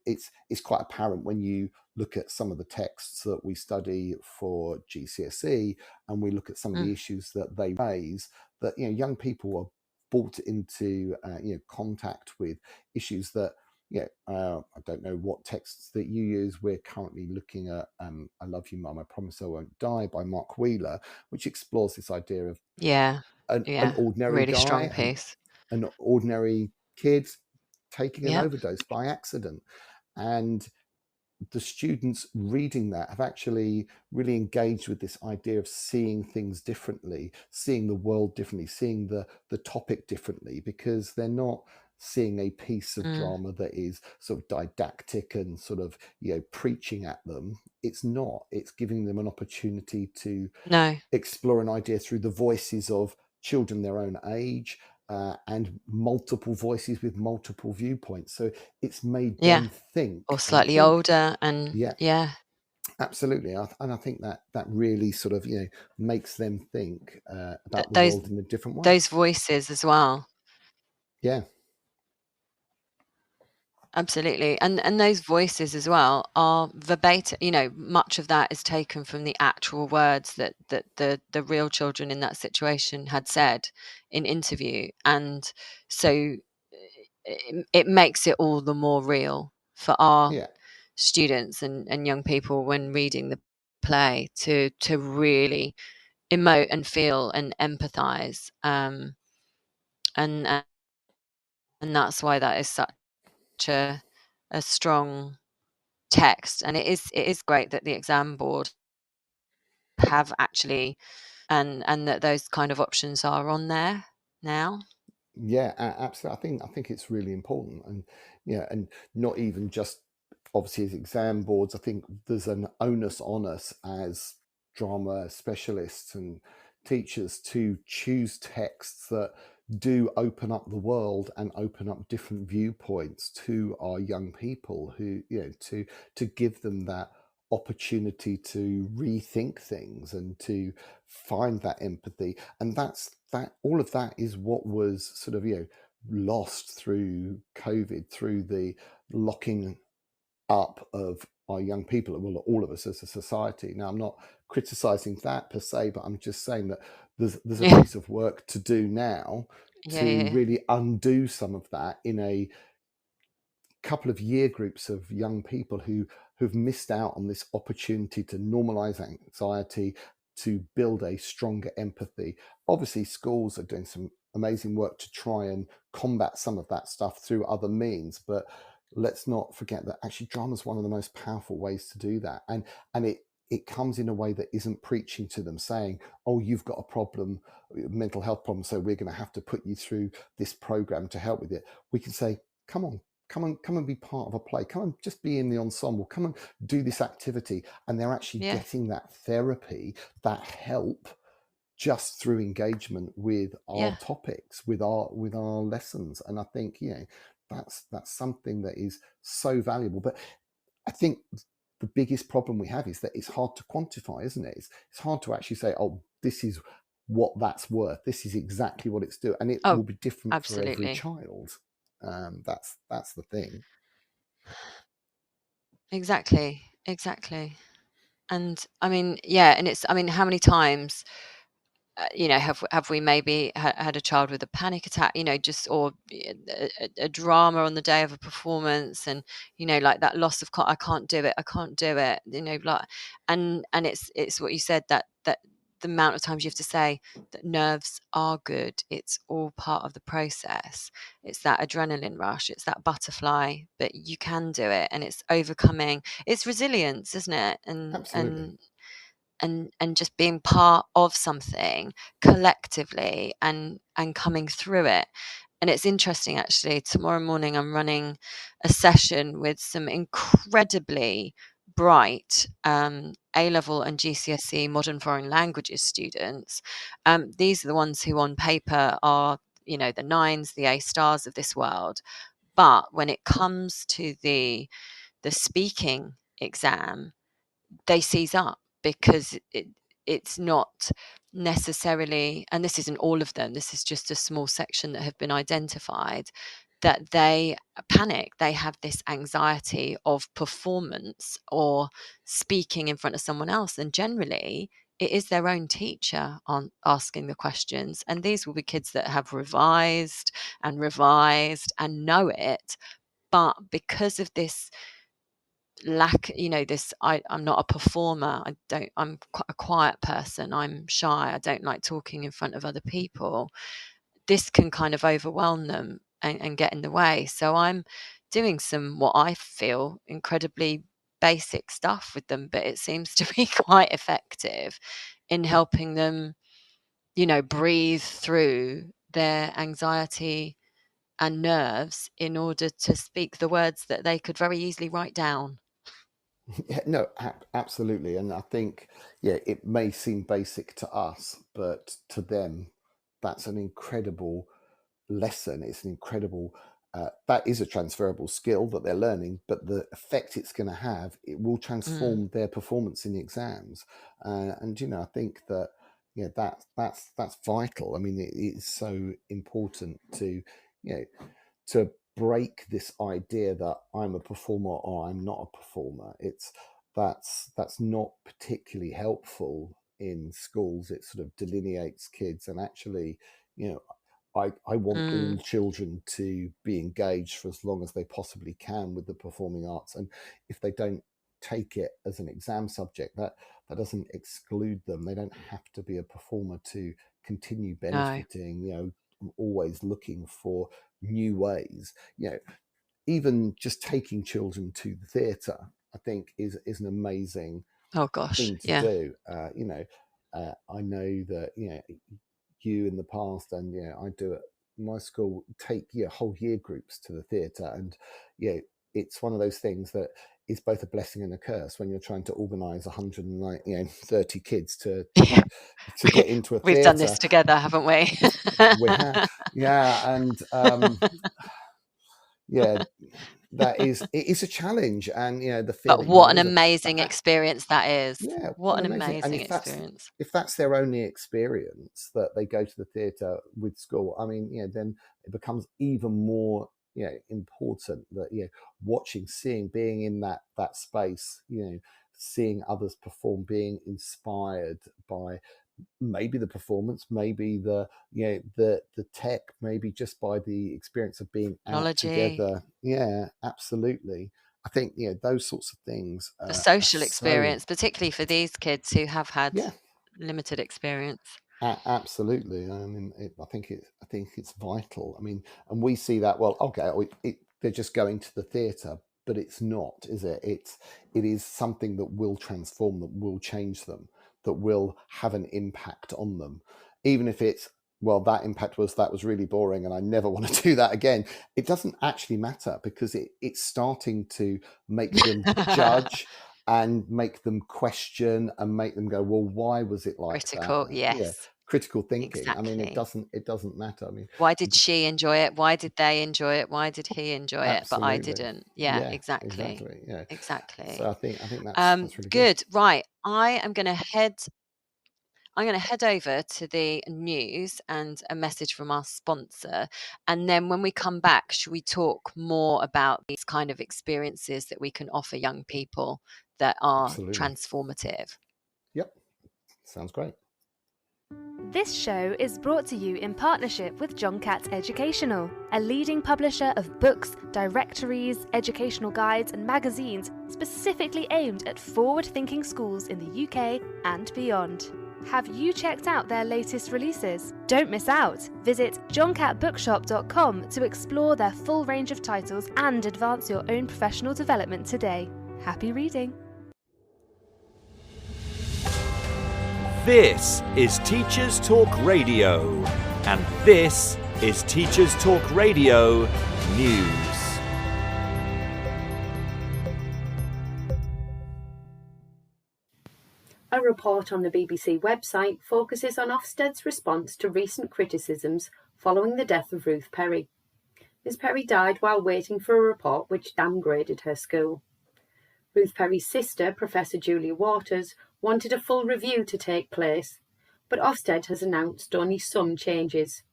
Speaker 2: It's quite apparent when you look at some of the texts that we study for GCSE, and we look at some of
Speaker 1: Mm.
Speaker 2: the issues that they raise, that young people are brought into contact with issues that, I don't know what texts that you use. We're currently looking at I Love You Mum, I Promise I Won't Die by Mark Wheeler, which explores this idea of
Speaker 1: Yeah.
Speaker 2: an
Speaker 1: Yeah.
Speaker 2: ordinary
Speaker 1: Really strong
Speaker 2: guy,
Speaker 1: piece.
Speaker 2: an ordinary kid taking an
Speaker 1: Yep.
Speaker 2: overdose by accident. And the students reading that have actually really engaged with this idea of seeing things differently, seeing the world differently, seeing the topic differently, because they're not seeing a piece of
Speaker 1: Mm.
Speaker 2: drama that is sort of didactic and sort of preaching at them. It's not. It's giving them an opportunity to
Speaker 1: No.
Speaker 2: explore an idea through the voices of children their own age, and multiple voices with multiple viewpoints. So it's made
Speaker 1: Yeah.
Speaker 2: them
Speaker 1: Or
Speaker 2: think, and I
Speaker 1: slightly
Speaker 2: think,
Speaker 1: older and
Speaker 2: yeah,
Speaker 1: yeah.
Speaker 2: absolutely. And I think that really sort of makes them think
Speaker 1: Th-
Speaker 2: about the
Speaker 1: those
Speaker 2: world in a different way.
Speaker 1: those voices as well.
Speaker 2: Yeah,
Speaker 1: Absolutely. And those voices as well are verbatim, much of that is taken from the actual words that the real children in that situation had said in interview. And so it makes it all the more real for our
Speaker 2: yeah,
Speaker 1: students and young people when reading the play to really emote and feel and empathize. And and that's why that is such a strong text. And it is great that the exam board have actually and that those kind of options are on there now.
Speaker 2: yeah, absolutely. I think it's really important, and and not even just obviously as exam boards. I think there's an onus on us as drama specialists and teachers to choose texts that do open up the world and open up different viewpoints to our young people, who to give them that opportunity to rethink things and to find that empathy. And that all of that is what was sort of lost through COVID, through the locking up of our young people, well, all of us as a society. Now, I'm not criticizing that per se, but I'm just saying that there's a
Speaker 1: Yeah.
Speaker 2: piece of work to do now
Speaker 1: Yeah, yeah,
Speaker 2: to
Speaker 1: yeah.
Speaker 2: really undo some of that in a couple of year groups of young people who've missed out on this opportunity to normalize anxiety, to build a stronger empathy. Obviously, schools are doing some amazing work to try and combat some of that stuff through other means, but let's not forget that actually drama is one of the most powerful ways to do that. And it comes in a way that isn't preaching to them, saying, oh, you've got a problem, mental health problem, so we're going to have to put you through this program to help with it. We can say, come on, come and be part of a play, come and just be in the ensemble, come and do this activity. And they're actually
Speaker 1: Yeah.
Speaker 2: getting that therapy, that help, just through engagement with our
Speaker 1: Yeah.
Speaker 2: topics, with our lessons. And I think that's something that is so valuable. But I think the biggest problem we have is that it's hard to quantify, isn't it? It's hard to actually say, oh, this is what that's worth. This is exactly what it's doing, and it
Speaker 1: Oh,
Speaker 2: will be different for every
Speaker 1: absolutely.
Speaker 2: child. That's the thing.
Speaker 1: Exactly. Exactly. And I mean, yeah, and it's, I mean, how many times, you know, have we maybe had a child with a panic attack, you know, just, or a drama on the day of a performance, and you know, like that loss of I can't do it, I can't do it, you know, like, and it's what you said, that the amount of times you have to say that nerves are good, it's all part of the process, it's that adrenaline rush, it's that butterfly, but you can do it, and it's overcoming, it's resilience, isn't it?
Speaker 2: Absolutely.
Speaker 1: And just being part of something collectively, and coming through it. And it's interesting, actually, tomorrow morning I'm running a session with some incredibly bright A-level and GCSE modern foreign languages students. These are the ones who on paper are, you know, the nines, the A stars of this world, but when it comes to the speaking exam, they seize up, because it's not necessarily, and this isn't all of them, this is just a small section that have been identified, that they panic, they have this anxiety of performance or speaking in front of someone else, and generally it is their own teacher on asking the questions, and these will be kids that have revised and know it, but because of this lack, you know, this, I'm not a performer, I'm quite a quiet person, I'm shy, I don't like talking in front of other people, this can kind of overwhelm them, and get in the way. So I'm doing some, what I feel, incredibly basic stuff with them, but it seems to be quite effective in helping them, you know, breathe through their anxiety and nerves in order to speak the words that they could very easily write down.
Speaker 2: Yeah, no, absolutely. And I think, yeah, it may seem basic to us, but to them, that's an incredible lesson. It's an incredible, that is a transferable skill that they're learning, but the effect it's going to have, it will
Speaker 1: Mm.
Speaker 2: transform their performance in the exams. And, you know, I think that, yeah, that's vital. I mean, it's so important to, you know, to break this idea that I'm a performer or I'm not a performer. It's that's not particularly helpful in schools. It sort of delineates kids, and actually, you know, I want all
Speaker 1: Mm.
Speaker 2: children to be engaged for as long as they possibly can with the performing arts. And if they don't take it as an exam subject, that doesn't exclude them. They don't have to be a performer to continue
Speaker 1: No.
Speaker 2: benefiting. You know, always looking for new ways. You know, even just taking children to the theatre, I think, is an amazing
Speaker 1: Oh gosh,
Speaker 2: thing to
Speaker 1: yeah.
Speaker 2: do. You know, I know that, you know, you in the past, and you know, I do at my school, take, you know, whole year groups to the theatre, and you know, it's one of those things that is both a blessing and a curse when you're trying to organise 130 kids to get into a
Speaker 1: We've done this
Speaker 2: theatre.
Speaker 1: together, haven't we?
Speaker 2: We have, yeah, and yeah, that is, it is a challenge, and you know, the
Speaker 1: But
Speaker 2: feeling
Speaker 1: what
Speaker 2: there
Speaker 1: an
Speaker 2: is a, but
Speaker 1: amazing experience that is.
Speaker 2: yeah,
Speaker 1: What
Speaker 2: what
Speaker 1: an
Speaker 2: amazing. And
Speaker 1: amazing experience.
Speaker 2: if that's their only experience, that they go to the theatre with school, I mean, you know, then it becomes even more, you know, important that, you know, watching, seeing, being in that space, you know, seeing others perform, being inspired by maybe the performance, maybe the, you know, the tech, maybe just by the experience of being out
Speaker 1: Technology,
Speaker 2: together. Yeah, absolutely. I think, you know, those sorts of things
Speaker 1: the
Speaker 2: are
Speaker 1: social
Speaker 2: so,
Speaker 1: experience, particularly for these kids who have had
Speaker 2: yeah,
Speaker 1: limited experience.
Speaker 2: absolutely. I mean, I think it's vital. I mean, and we see that. Well, okay, they're just going to the theatre, but it's not, is it? It is something that will transform them, will change them, that will have an impact on them, even if it's, well, that impact was, that was really boring, and I never want to do that again. It doesn't actually matter, because it's starting to make them judge and make them question and make them go, well, why was it like that?
Speaker 1: Critical,
Speaker 2: Yeah,
Speaker 1: yes.
Speaker 2: critical thinking. I mean, it
Speaker 1: exactly.
Speaker 2: doesn't matter. I mean,
Speaker 1: Why did she enjoy it? Why did they enjoy it? Why did he enjoy it, but I
Speaker 2: absolutely.
Speaker 1: didn't? Yeah,
Speaker 2: Yeah,
Speaker 1: exactly.
Speaker 2: exactly. Yeah. So
Speaker 1: Exactly.
Speaker 2: I think that's really good.
Speaker 1: Good. Right. I'm going to head over to the news and a message from our sponsor. And then when we come back, should we talk more about these kind of experiences that we can offer young people that are
Speaker 2: Absolutely.
Speaker 1: transformative?
Speaker 2: Yep. Sounds great.
Speaker 3: This show is brought to you in partnership with John Catt Educational, a leading publisher of books, directories, educational guides, and magazines specifically aimed at forward-thinking schools in the UK and beyond. Have you checked out their latest releases? Don't miss out! Visit johncattbookshop.com to explore their full range of titles and advance your own professional development today. Happy reading!
Speaker 4: This is Teachers Talk Radio, and this is Teachers Talk Radio News.
Speaker 5: A report on the BBC website focuses on Ofsted's response to recent criticisms following the death of Ruth Perry. Ms Perry died while waiting for a report which downgraded her school. Ruth Perry's sister, Professor Julia Waters, wanted a full review to take place, but Ofsted has announced only some changes.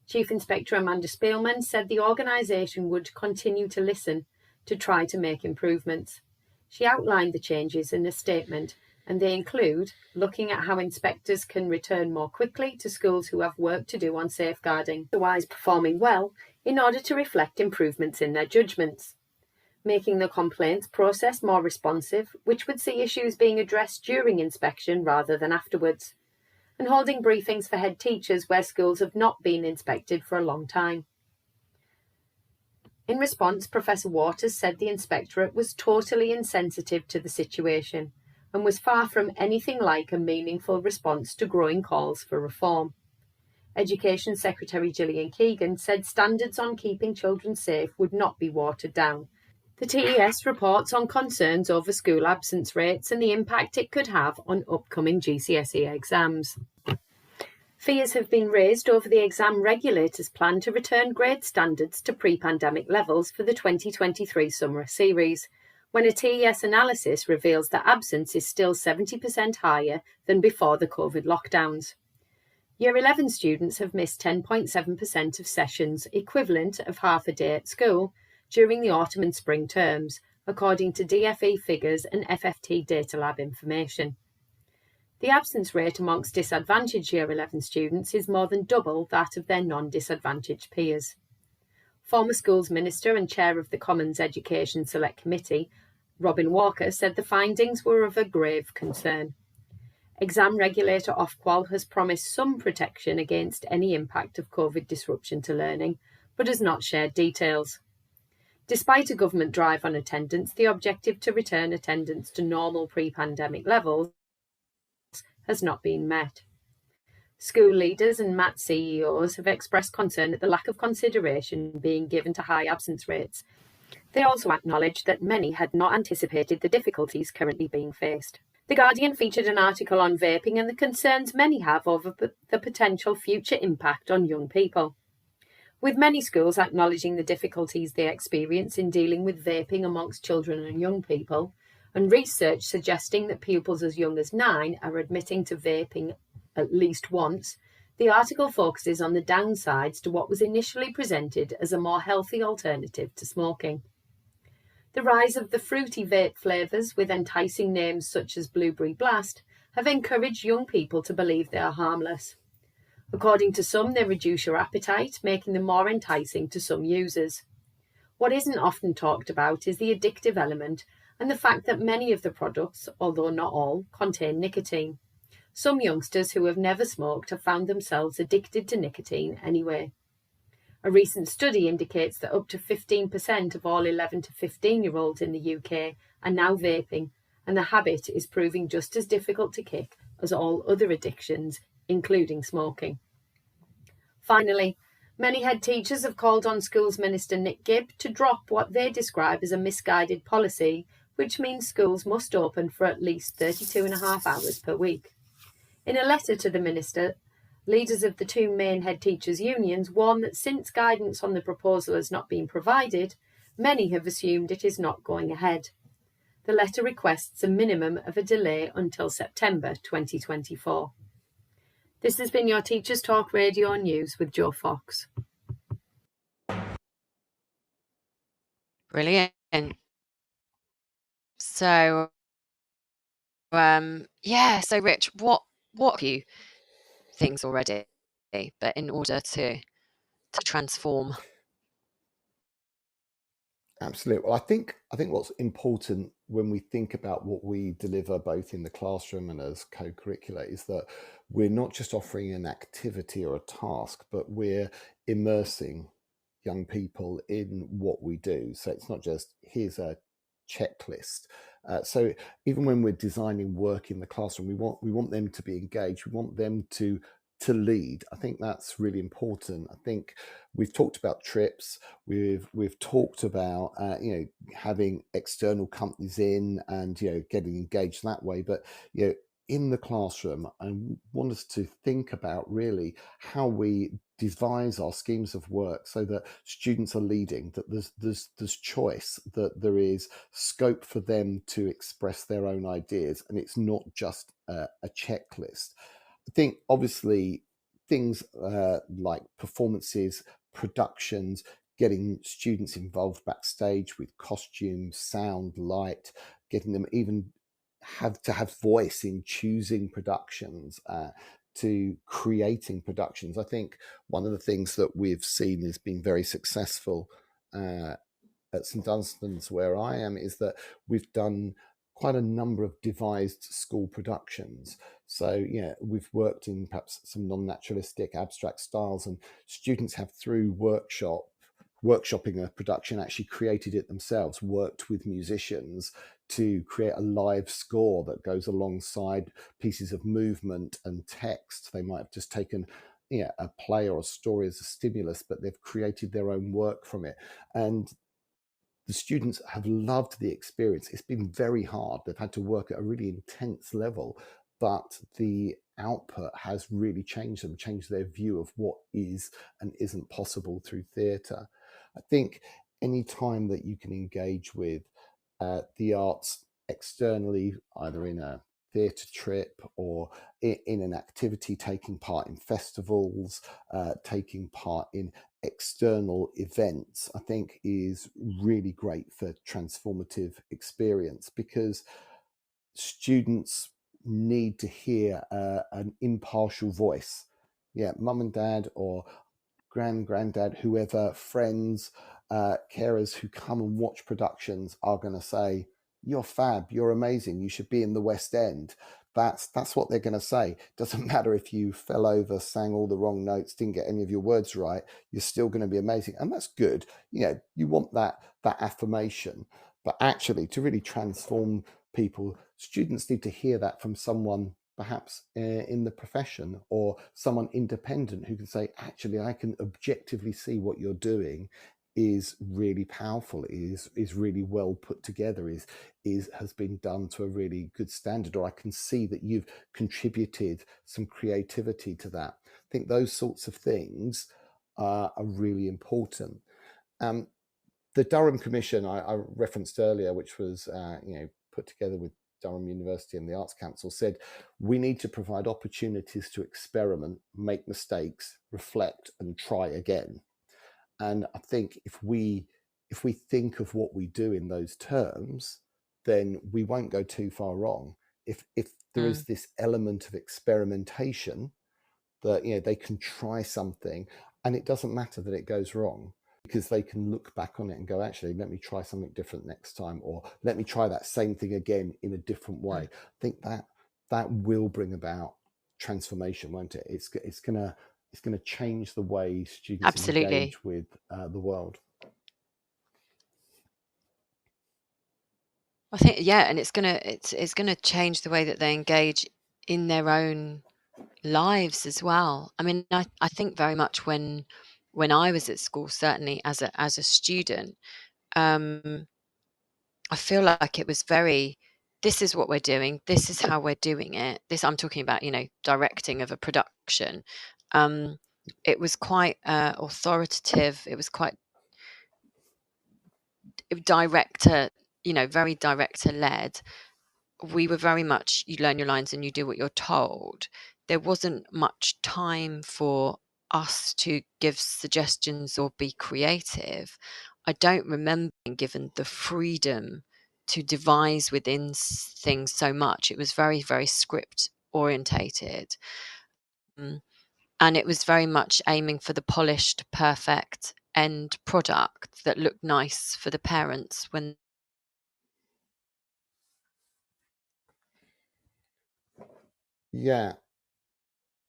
Speaker 5: Chief Inspector Amanda Spielman said the organisation would continue to listen to try to make improvements. She outlined the changes in a statement, and they include looking at how inspectors can return more quickly to schools who have work to do on safeguarding, otherwise performing well, in order to reflect improvements in their judgments. Making the complaints process more responsive, which would see issues being addressed during inspection rather than afterwards, and holding briefings for head teachers where schools have not been inspected for a long time. In response, Professor Waters said the inspectorate was totally insensitive to the situation and was far from anything like a meaningful response to growing calls for reform. Education Secretary Gillian Keegan said standards on keeping children safe would not be watered down. The TES reports on concerns over school absence rates and the impact it could have on upcoming GCSE exams. Fears have been raised over the exam regulator's plan to return grade standards to pre-pandemic levels for the 2023 summer series, when a TES analysis reveals that absence is still 70% higher than before the COVID lockdowns. Year 11 students have missed 10.7% of sessions, equivalent of half a day at school, during the autumn and spring terms, according to DFE figures and FFT Data Lab information. The absence rate amongst disadvantaged Year 11 students is more than double that of their non-disadvantaged peers. Former Schools Minister and Chair of the Commons Education Select Committee, Robin Walker, said the findings were of a grave concern. Exam regulator Ofqual has promised some protection against any impact of COVID disruption to learning, but has not shared details. Despite a government drive on attendance, the objective to return attendance to normal pre-pandemic levels has not been met. School leaders and MAT CEOs have expressed concern at the lack of consideration being given to high absence rates. They also acknowledged that many had not anticipated the difficulties currently being faced. The Guardian featured an article on vaping and the concerns many have over the potential future impact on young people. With many schools acknowledging the difficulties they experience in dealing with vaping amongst children and young people, and research suggesting that pupils as young as 9 are admitting to vaping at least once, the article focuses on the downsides to what was initially presented as a more healthy alternative to smoking. The rise of the fruity vape flavours with enticing names such as Blueberry Blast have encouraged young people to believe they are harmless. According to some, they reduce your appetite, making them more enticing to some users. What isn't often talked about is the addictive element and the fact that many of the products, although not all, contain nicotine. Some youngsters who have never smoked have found themselves addicted to nicotine anyway. A recent study indicates that up to 15% of all 11 to 15-year-olds in the UK are now vaping, and the habit is proving just as difficult to kick as all other addictions, including smoking. Finally, many head teachers have called on Schools Minister Nick Gibb to drop what they describe as a misguided policy, which means schools must open for at least 32.5 hours per week. In a letter to the Minister, Leaders of the two main head teachers' unions warn that since guidance on the proposal has not been provided, many have assumed it is not going ahead. The letter requests a minimum of a delay until September 2024. This has been your Teachers Talk Radio News with Jo Fox.
Speaker 1: Brilliant. So, so Rich, what have you things already, but in order to transform?
Speaker 2: Absolutely. Well, I think what's important when we think about what we deliver both in the classroom and as co-curricular is that we're not just offering an activity or a task, but we're immersing young people in what we do. So it's not just here's a checklist. So even when we're designing work in the classroom, we want them to be engaged. We want them to lead. I think that's really important. I think we've talked about trips. We've talked about having external companies in and getting engaged that way. But in the classroom, I want us to think about really how we devise our schemes of work so that students are leading, that there's choice, that there is scope for them to express their own ideas, and it's not just a checklist. I think obviously things like performances, productions, getting students involved backstage with costumes, sound, light, getting them even have voice in choosing productions, to creating productions. I think one of the things that we've seen has been very successful at St Dunstan's, where I am, is that we've done quite a number of devised school productions. So, we've worked in perhaps some non-naturalistic abstract styles, and students have, through workshopping a production, actually created it themselves, worked with musicians to create a live score that goes alongside pieces of movement and text. They might have just taken a play or a story as a stimulus, but they've created their own work from it. And the students have loved the experience. It's been very hard. They've had to work at a really intense level, but the output has really changed them, changed their view of what is and isn't possible through theatre. I think any time that you can engage with the arts externally, either in a theatre trip or in an activity, taking part in festivals, taking part in external events, I think is really great for transformative experience, because students need to hear an impartial voice. Mum and dad or granddad, whoever, friends, carers who come and watch productions are going to say, "You're fab, you're amazing, you should be in the West End." That's what they're going to say. Doesn't matter if you fell over, sang all the wrong notes, didn't get any of your words right, you're still going to be amazing. And that's good. You want that affirmation. But actually, to really transform people, students need to hear that from someone perhaps in the profession, or someone independent who can say, actually, I can objectively see what you're doing is really powerful, is really well put together, has been done to a really good standard, or I can see that you've contributed some creativity to that. I think those sorts of things are really important. The Durham Commission I referenced earlier, which was put together with Durham University and the Arts Council, said we need to provide opportunities to experiment, make mistakes, reflect, and try again. And I think if we think of what we do in those terms, then we won't go too far wrong. If there is this element of experimentation, that they can try something, and it doesn't matter that it goes wrong, because they can look back on it and go, actually, let me try something different next time, or let me try that same thing again in a different way. I think that will bring about transformation, won't it? It's gonna change the way students
Speaker 1: Absolutely
Speaker 2: engage with the world.
Speaker 1: I think, and it's gonna change the way that they engage in their own lives as well. I mean, I think very much when I was at school, certainly as a student, I feel like it was very this is what we're doing, this is how we're doing it. This, I'm talking about, directing of a production. It was quite authoritative. It was quite director, very director led. We were very much, you learn your lines and you do what you're told. There wasn't much time for us to give suggestions or be creative. I don't remember being given the freedom to devise within things so much. It was very, very script orientated. And it was very much aiming for the polished, perfect end product that looked nice for the parents when.
Speaker 2: Yeah,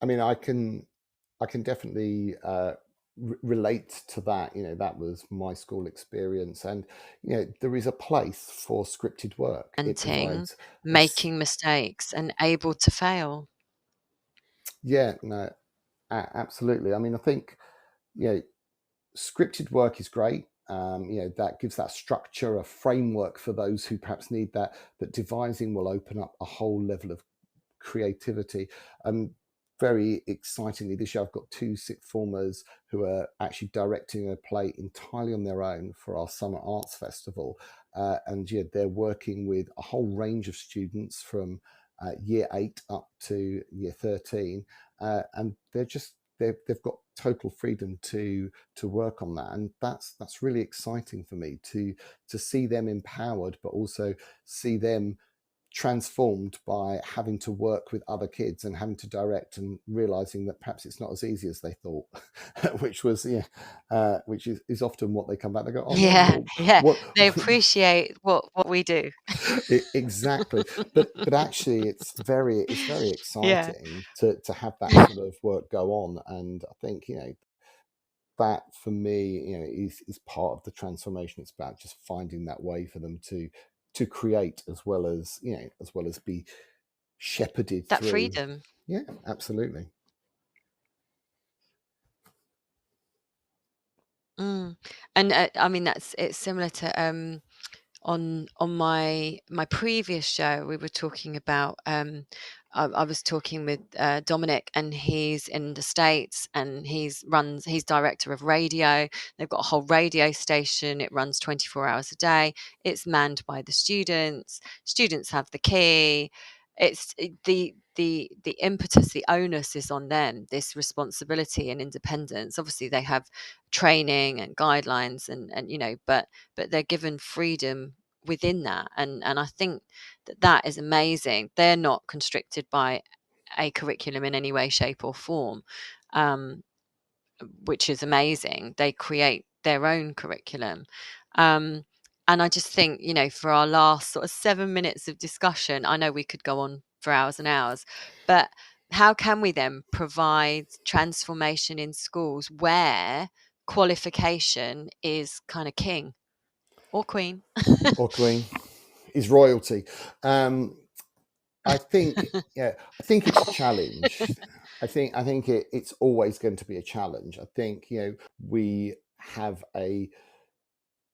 Speaker 2: I mean, I can definitely relate to that. That was my school experience, and there is a place for scripted work. It
Speaker 1: Presenting,
Speaker 2: provides
Speaker 1: making mistakes, and able to fail.
Speaker 2: yeah, no, absolutely. I mean, I think you know scripted work is great. That gives that structure, a framework for those who perhaps need that. But devising will open up a whole level of creativity. Very excitingly, this year I've got two sixth formers who are actually directing a play entirely on their own for our Summer Arts Festival. And yeah, they're working with a whole range of students from year 8 up to year 13. And they've got total freedom to work on that, and that's really exciting for me to see them empowered, but also see them transformed by having to work with other kids and having to direct and realizing that perhaps it's not as easy as they thought, which was which is often what they come back, they go, oh no,
Speaker 1: Yeah,
Speaker 2: well,
Speaker 1: yeah.
Speaker 2: what
Speaker 1: They appreciate what we do.
Speaker 2: exactly, but actually it's very
Speaker 1: Yeah.
Speaker 2: exciting to have that sort of work go on. And I think that for me is part of the transformation. It's about just finding that way for them to create as well as be shepherded
Speaker 1: That
Speaker 2: through.
Speaker 1: freedom.
Speaker 2: Yeah, absolutely.
Speaker 1: Mm. And I mean, it's similar to on my previous show. We were talking about I was talking with Dominic, and he's in the States, and he's director of radio. They've got a whole radio station. It runs 24 hours a day. It's manned by the students have the key. It's the impetus, the onus is on them, this responsibility and independence. Obviously they have training and guidelines, and but they're given freedom within that, and I think that is amazing. They're not constricted by a curriculum in any way, shape, or form, um, which is amazing. They create their own curriculum. Um, and I just think, for our last sort of 7 minutes of discussion, I know we could go on for hours and hours, but how can we then provide transformation in schools where qualification is kind of king or queen?
Speaker 2: Or queen is royalty. I think I think it's a challenge. It's always going to be a challenge. I think we have a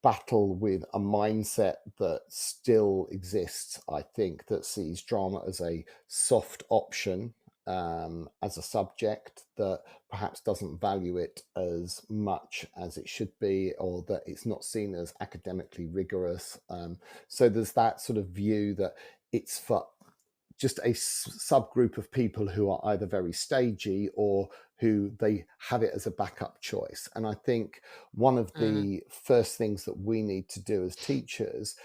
Speaker 2: battle with a mindset that still exists, I think, that sees drama as a soft option, as a subject, that perhaps doesn't value it as much as it should be, or that it's not seen as academically rigorous. So there's that sort of view that it's for just a subgroup of people who are either very stagey or who they have it as a backup choice. And I think one of the first things that we need to do as teachers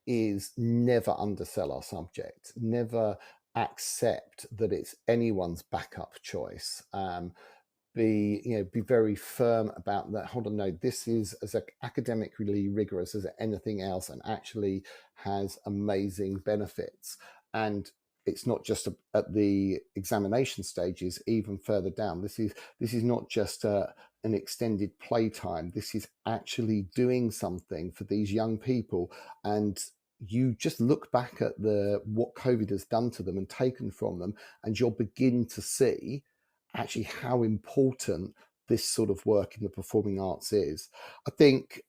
Speaker 2: is never undersell our subject, never accept that it's anyone's backup choice. Be very firm about that. Hold on, no, this is as academically rigorous as anything else, and actually has amazing benefits. And it's not just at the examination stages, even further down. This is not just an extended playtime. This is actually doing something for these young people. And you just look back at what COVID has done to them and taken from them, and you'll begin to see actually how important this sort of work in the performing arts is. I think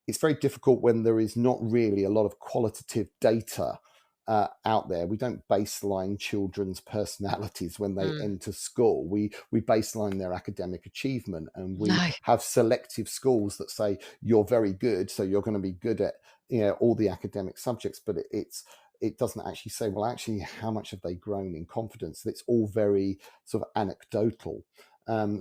Speaker 2: it's very difficult when there is not really a lot of qualitative data out there. We don't baseline children's personalities when they enter school. We baseline their academic achievement, and we
Speaker 1: No.
Speaker 2: have selective schools that say you're very good, so you're going to be good at all the academic subjects. But it doesn't actually say, well, actually, how much have they grown in confidence? It's all very sort of anecdotal.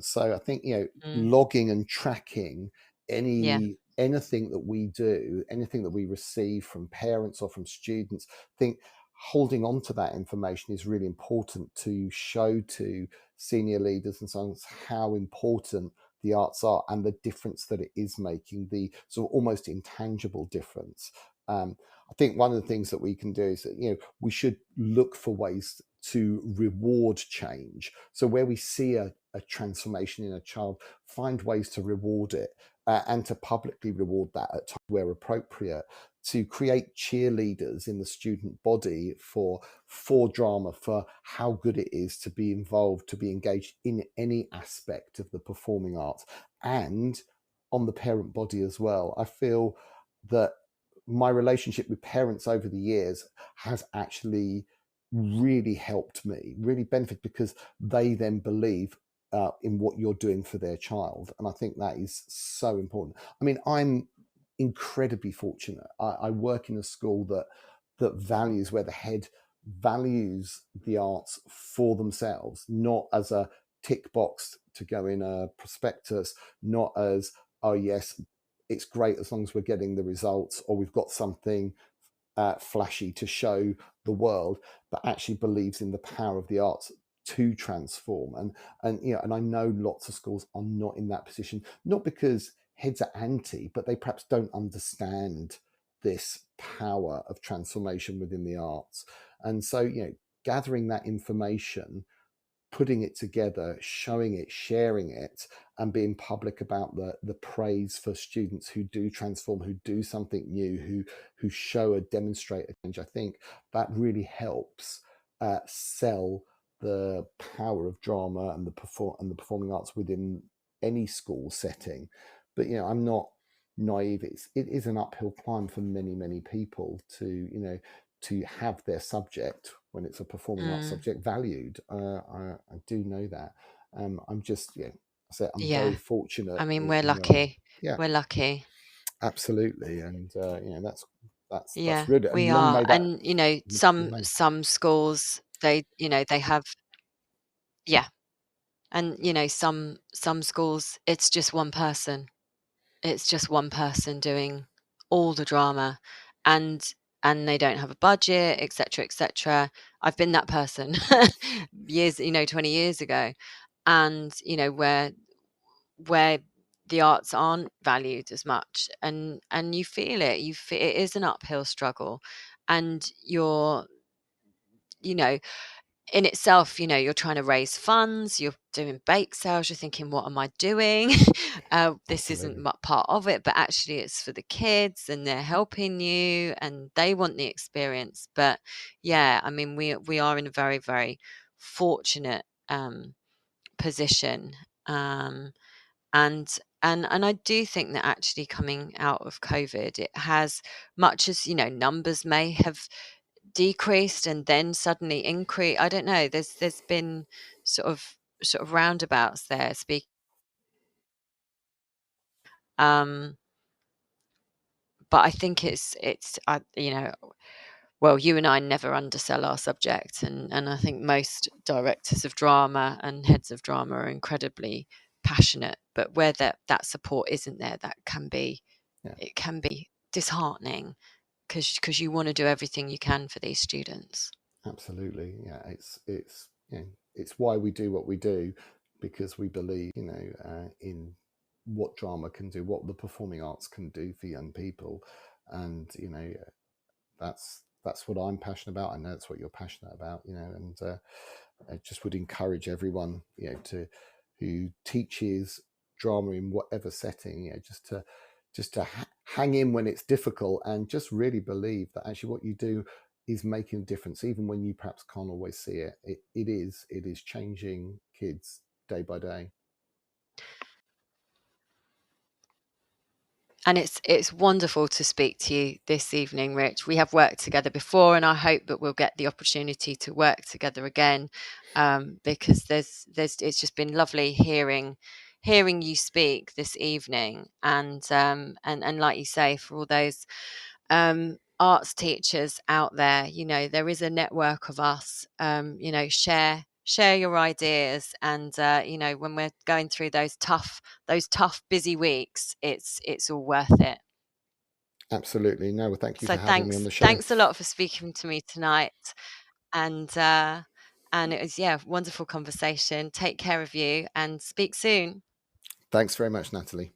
Speaker 2: So I think logging and tracking
Speaker 1: Yeah.
Speaker 2: anything that we do, anything that we receive from parents or from students, I think holding on to that information is really important to show to senior leaders and so on how important the arts are and the difference that it is making, the sort of almost intangible difference. I think one of the things that we can do is that we should look for ways to reward change. So where we see a transformation in a child, find ways to reward it, and to publicly reward that at times where appropriate, to create cheerleaders in the student body for drama, for how good it is to be involved, to be engaged in any aspect of the performing arts, and on the parent body as well. I feel that my relationship with parents over the years has actually really helped me, really benefit, because they then believe in what you're doing for their child. And I think that is so important. I mean, I'm incredibly fortunate. I work in a school that values, where the head values the arts for themselves, not as a tick box to go in a prospectus, not as, oh yes, it's great as long as we're getting the results, or we've got something flashy to show the world, but actually believes in the power of the arts to transform. And I know lots of schools are not in that position, not because heads are anti, but they perhaps don't understand this power of transformation within the arts. And so gathering that information, putting it together, showing it, sharing it, and being public about the praise for students who do transform, who do something new, who show or demonstrate a change. I think that really helps sell the power of drama and the performing arts within any school setting. But I'm not naive. It is an uphill climb for many people to have their subject, when it's a performing arts subject, valued. I do know that. I'm just, I say I'm
Speaker 1: Yeah.
Speaker 2: very fortunate
Speaker 1: I mean, we're
Speaker 2: in where I am.
Speaker 1: lucky.
Speaker 2: Yeah,
Speaker 1: We're lucky.
Speaker 2: absolutely. And that's
Speaker 1: Yeah,
Speaker 2: really, and
Speaker 1: we
Speaker 2: long
Speaker 1: are.
Speaker 2: may that
Speaker 1: And
Speaker 2: remain.
Speaker 1: some schools, they have, yeah. And some schools, it's just one person. It's just one person doing all the drama, and they don't have a budget, etc., etc. I've been that person years, 20 years ago, and where the arts aren't valued as much, and you feel it. It is an uphill struggle, and you know in itself, you're trying to raise funds, you're doing bake sales, you're thinking, what am I doing? This isn't
Speaker 2: Absolutely.
Speaker 1: part of it, but actually it's for the kids, and they're helping you, and they want the experience. But yeah, I mean, we are in a very, very fortunate position, and I do think that actually coming out of COVID, it has, much as numbers may have decreased and then suddenly increased. I don't know. There's been sort of roundabouts there. Um, but I think it's well, you and I never undersell our subject, and I think most directors of drama and heads of drama are incredibly passionate. But where that support isn't there, that can be
Speaker 2: Yeah,
Speaker 1: it can be disheartening, because you want to do everything you can for these students.
Speaker 2: absolutely. Yeah, it's why we do what we do, because we believe in what drama can do, what the performing arts can do for young people. And that's what I'm passionate about. I know that's what you're passionate about, and I just would encourage everyone, to who teaches drama in whatever setting, just to hang in when it's difficult, and just really believe that actually what you do is making a difference, even when you perhaps can't always see it. It is changing kids day by day.
Speaker 1: And it's wonderful to speak to you this evening, Rich. We have worked together before, and I hope that we'll get the opportunity to work together again, because there's it's just been lovely hearing you speak this evening, and like you say, for all those arts teachers out there, there is a network of us. Share your ideas, and when we're going through those tough busy weeks, it's all worth it.
Speaker 2: Absolutely. No, well, thank you
Speaker 1: So
Speaker 2: for having me on
Speaker 1: thanks
Speaker 2: the show.
Speaker 1: a lot for speaking to me tonight, and it was, wonderful conversation. Take care of you, and speak soon.
Speaker 2: Thanks very much, Natalie.